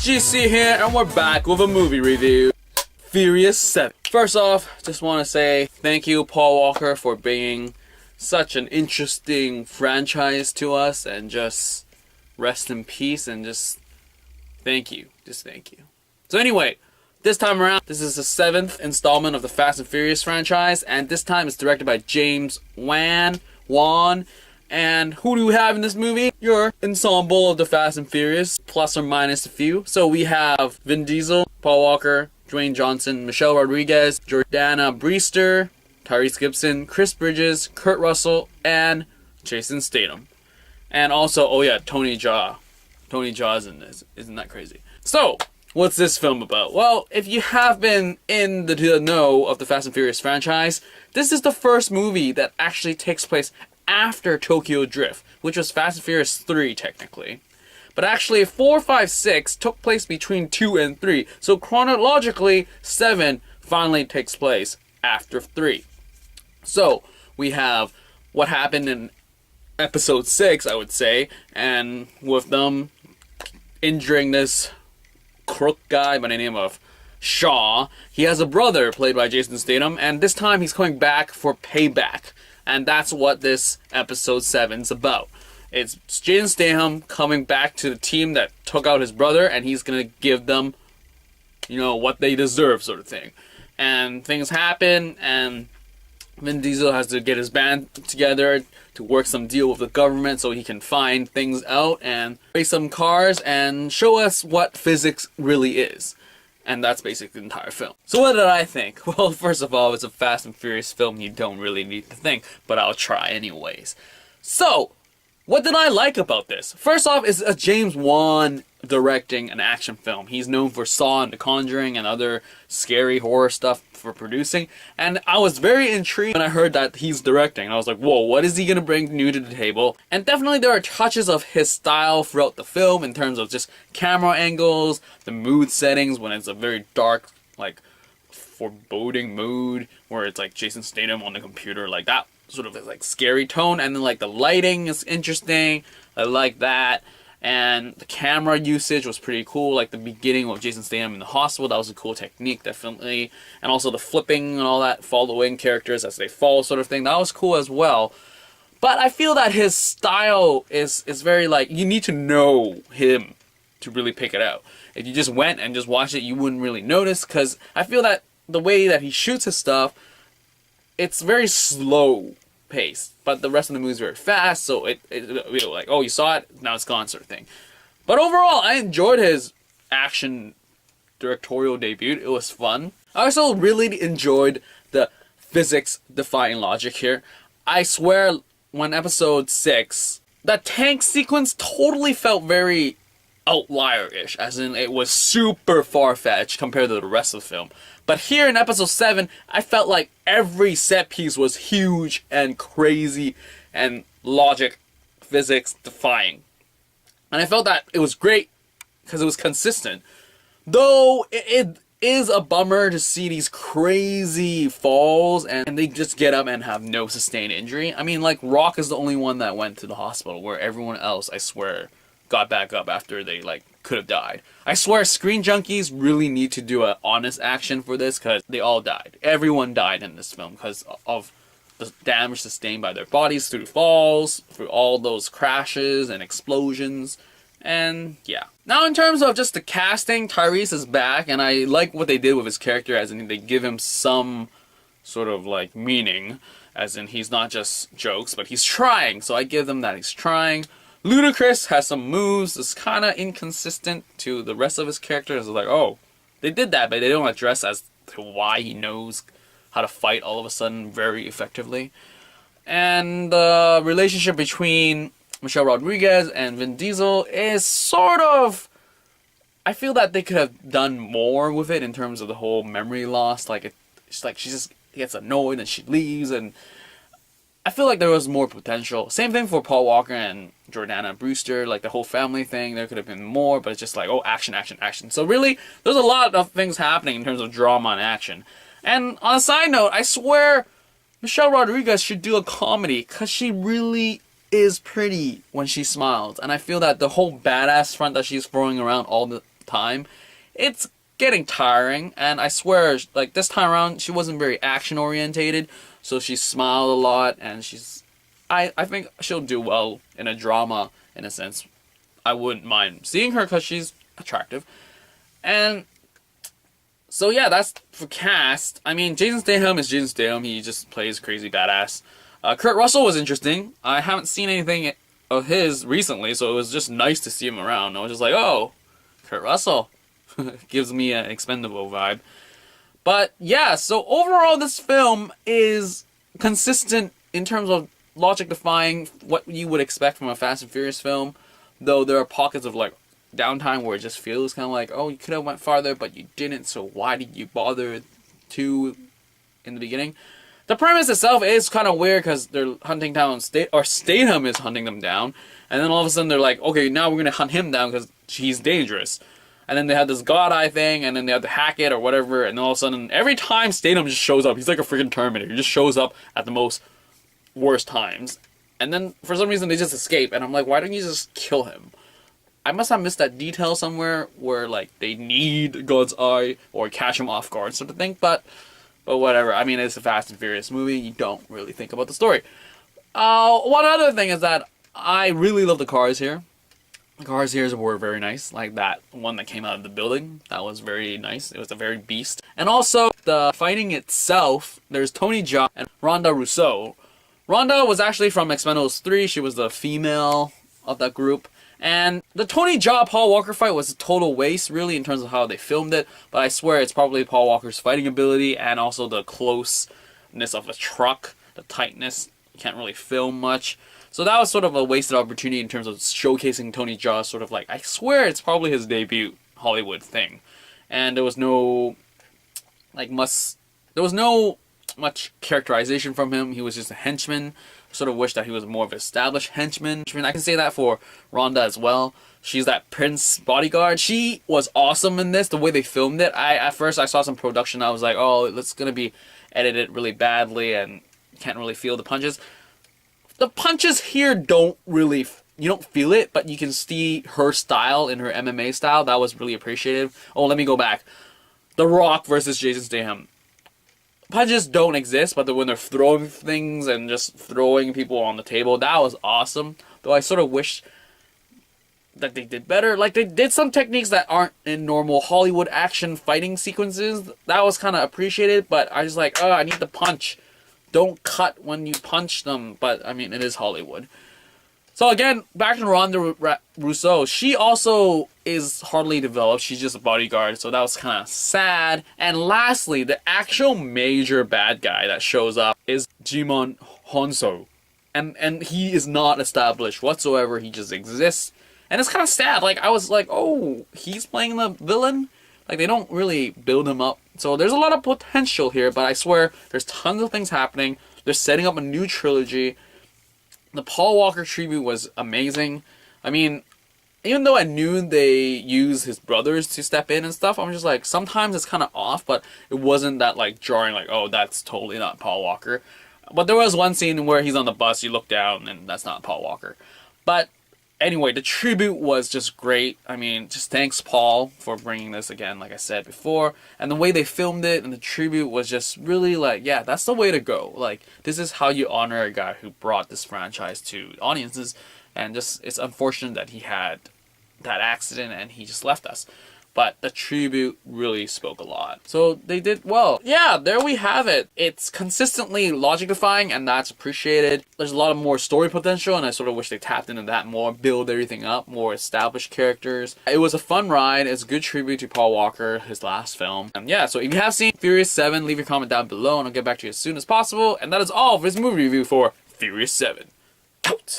GC here, and we're back with a movie review. Furious 7. First off, just want to say thank you, Paul Walker, for being such an interesting franchise to us, and just rest in peace, and just thank you. Just thank you. So anyway, this time around, this is the 7th installment of the Fast and Furious franchise, and this time it's directed by James Wan. And who do we have in this movie? Your ensemble of the Fast and Furious, plus or minus a few. So we have Vin Diesel, Paul Walker, Dwayne Johnson, Michelle Rodriguez, Jordana Brewster, Tyrese Gibson, Chris Bridges, Kurt Russell, and Jason Statham. And also, oh yeah, Tony Jaa. Tony Jaa's in this. Isn't that crazy? So, what's this film about? Well, if you have been in the know of the Fast and Furious franchise, this is the first movie that actually takes place after Tokyo Drift, which was Fast and Furious 3 technically. But actually 4, 5, 6 took place between 2 and 3. So chronologically, 7 finally takes place after 3. So we have what happened in episode 6, I would say, and with them injuring this crook guy by the name of Shaw. He has a brother played by Jason Statham, and this time he's coming back for payback. And that's what this episode 7's about. It's Jason Statham coming back to the team that took out his brother, and he's gonna give them, you know, what they deserve, sort of thing. And things happen, and Vin Diesel has to get his band together to work some deal with the government so he can find things out and race some cars and show us what physics really is. And that's basically the entire film. So what did I think? Well, first of all, it's a Fast and Furious film. You don't really need to think, but I'll try anyways. So, what did I like about this? First off, it's a James Wan directing an action film. He's known for Saw and The Conjuring and other scary horror stuff for producing. And I was very intrigued when I heard that he's directing. I was like, whoa, what is he going to bring new to the table? And definitely there are touches of his style throughout the film in terms of just camera angles, the mood settings when it's a very dark, like, foreboding mood, where it's like Jason Statham on the computer, like that sort of like scary tone. And then like the lighting is interesting. I like that. And the camera usage was pretty cool, like the beginning of Jason Statham in the hospital, that was a cool technique, definitely. And also the flipping and all that, following characters as they fall sort of thing, that was cool as well. But I feel that his style is very like, you need to know him to really pick it out. If you just went and just watched it, you wouldn't really notice, because I feel that the way that he shoots his stuff, it's very slow pace, but the rest of the movie is very fast, so it like, oh, you saw it, now it's gone, sort of thing. But overall, I enjoyed his action directorial debut. It was fun. I also really enjoyed the physics-defying logic here. I swear, when episode 6, that tank sequence totally felt very outlier-ish, as in it was super far-fetched compared to the rest of the film. But here in episode 7, I felt like every set piece was huge and crazy and logic, physics defying. And I felt that it was great because it was consistent. Though it is a bummer to see these crazy falls and they just get up and have no sustained injury. I mean, like, Rock is the only one that went to the hospital, where everyone else, I swear, got back up after they, like, could have died. I swear, Screen Junkies really need to do an honest action for this, because they all died. Everyone died in this film because of the damage sustained by their bodies through falls, through all those crashes and explosions, and yeah. Now, in terms of just the casting, Tyrese is back, and I like what they did with his character, as in they give him some sort of, like, meaning, as in he's not just jokes, but he's trying, so I give them that he's trying. Ludacris has some moves that's kind of inconsistent to the rest of his characters. It's like, oh, they did that, but they don't address as to why he knows how to fight all of a sudden very effectively. And the relationship between Michelle Rodriguez and Vin Diesel is sort of... I feel that they could have done more with it in terms of the whole memory loss. Like, it's like she just gets annoyed and she leaves, and I feel like there was more potential. Same thing for Paul Walker and Jordana Brewster, like the whole family thing. There could have been more, but it's just like, oh, action, action, action. So really, there's a lot of things happening in terms of drama and action. And on a side note, I swear Michelle Rodriguez should do a comedy, because she really is pretty when she smiles. And I feel that the whole badass front that she's throwing around all the time, it's getting tiring. And I swear, like, this time around, she wasn't very action orientated, so she smiled a lot, and I think she'll do well in a drama, in a sense. I wouldn't mind seeing her because she's attractive. And so yeah, that's for cast. I mean, Jason Statham is Jason Statham. He just plays crazy badass. Kurt Russell was interesting. I haven't seen anything of his recently, so it was just nice to see him around. I was just like, oh, Kurt Russell. Gives me an Expendable vibe. But yeah, so overall this film is consistent in terms of logic-defying what you would expect from a Fast and Furious film. Though there are pockets of like downtime where it just feels kind of like, oh, you could have went farther, but you didn't, so why did you bother to in the beginning? The premise itself is kind of weird because they're hunting down Statham is hunting them down, and then all of a sudden they're like, okay, now we're gonna hunt him down because he's dangerous. And then they have this God Eye thing, and then they have to hack it or whatever, and then all of a sudden, every time Statham just shows up, he's like a freaking Terminator. He just shows up at the most worst times. And then, for some reason, they just escape, and I'm like, why don't you just kill him? I must have missed that detail somewhere where, like, they need God's Eye or catch him off guard sort of thing, but whatever. I mean, it's a Fast and Furious movie. You don't really think about the story. One other thing is that I really love the cars here. The cars here were very nice. Like that one that came out of the building. That was very nice. It was a very beast. And also, the fighting itself, there's Tony Jaa and Ronda Rousey. Ronda was actually from Expendables 3. She was the female of that group. And the Tony Jaa Paul Walker fight was a total waste, really, in terms of how they filmed it. But I swear it's probably Paul Walker's fighting ability and also the closeness of a truck, the tightness. You can't really film much. So that was sort of a wasted opportunity in terms of showcasing Tony Jaa, sort of like, I swear it's probably his debut Hollywood thing. And there was no, like, much characterization from him. He was just a henchman. I sort of wish that he was more of an established henchman. I can say that for Ronda as well. She's that Prince bodyguard. She was awesome in this, the way they filmed it. At first I saw some production, I was like, oh, it's gonna be edited really badly and can't really feel the punches. The punches here don't really, you don't feel it, but you can see her style in her MMA style. That was really appreciative. Oh, let me go back. The Rock versus Jason Statham. Punches don't exist, but when they're throwing things and just throwing people on the table, that was awesome. Though I sort of wish that they did better. Like, they did some techniques that aren't in normal Hollywood action fighting sequences. That was kind of appreciated, but I was like, oh, I need the punch. Don't cut when you punch them. But, I mean, it is Hollywood. So again, back to Ronda Rousey. She also is hardly developed. She's just a bodyguard, so that was kind of sad. And lastly, the actual major bad guy that shows up is Djimon Hounsou. And he is not established whatsoever. He just exists. And it's kind of sad. Like, I was like, oh, he's playing the villain? Like, they don't really build him up. So there's a lot of potential here, but I swear, there's tons of things happening. They're setting up a new trilogy. The Paul Walker tribute was amazing. I mean, even though I knew they used his brothers to step in and stuff, I'm just like, sometimes it's kind of off, but it wasn't that, like, jarring, like, oh, that's totally not Paul Walker. But there was one scene where he's on the bus, you look down, and that's not Paul Walker. But anyway, the tribute was just great. I mean, just thanks, Paul, for bringing this again, like I said before. And the way they filmed it and the tribute was just really like, yeah, that's the way to go. Like, this is how you honor a guy who brought this franchise to audiences. And just, it's unfortunate that he had that accident and he just left us. But the tribute really spoke a lot. So they did well. Yeah, there we have it. It's consistently logic-defying, and that's appreciated. There's a lot of more story potential, and I sort of wish they tapped into that more, build everything up, more established characters. It was a fun ride. It's a good tribute to Paul Walker, his last film. And yeah, so if you have seen Furious 7, leave your comment down below, and I'll get back to you as soon as possible. And that is all for this movie review for Furious 7. Out!